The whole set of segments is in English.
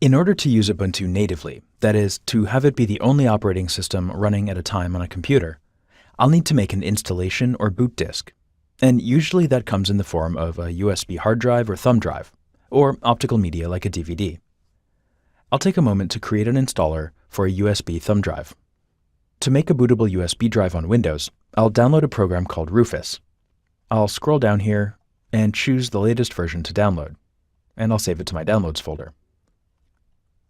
In order to use Ubuntu natively, that is, to have it be the only operating system running at a time on a computer, I'll need to make an installation or boot disk. And usually that comes in the form of a USB hard drive or thumb drive, or optical media like a DVD. I'll take a moment to create an installer for a USB thumb drive. To make a bootable USB drive on Windows, I'll download a program called Rufus. I'll scroll down here and choose the latest version to download, and I'll save it to my Downloads folder.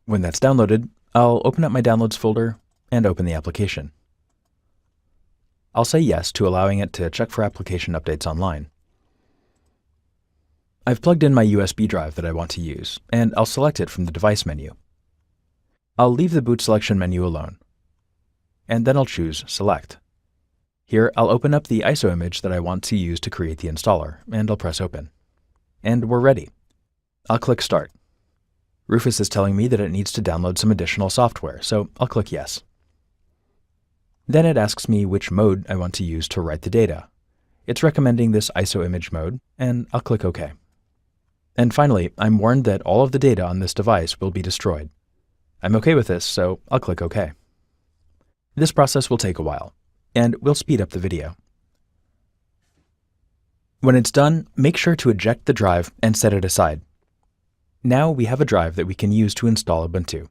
When that's downloaded, I'll open up my Downloads folder and open the application. I'll say yes to allowing it to check for application updates online. I've plugged in my USB drive that I want to use, and I'll select it from the Device menu. I'll leave the boot selection menu alone, and then I'll choose Select. Here, I'll open up the ISO image that I want to use to create the installer, and I'll press Open. And we're ready. I'll click Start. Rufus is telling me that it needs to download some additional software, so I'll click Yes. Then it asks me which mode I want to use to write the data. It's recommending this ISO image mode, and I'll click OK. And finally, I'm warned that all of the data on this device will be destroyed. I'm OK with this, so I'll click OK. This process will take a while, and we'll speed up the video. When it's done, make sure to eject the drive and set it aside. Now we have a drive that we can use to install Ubuntu.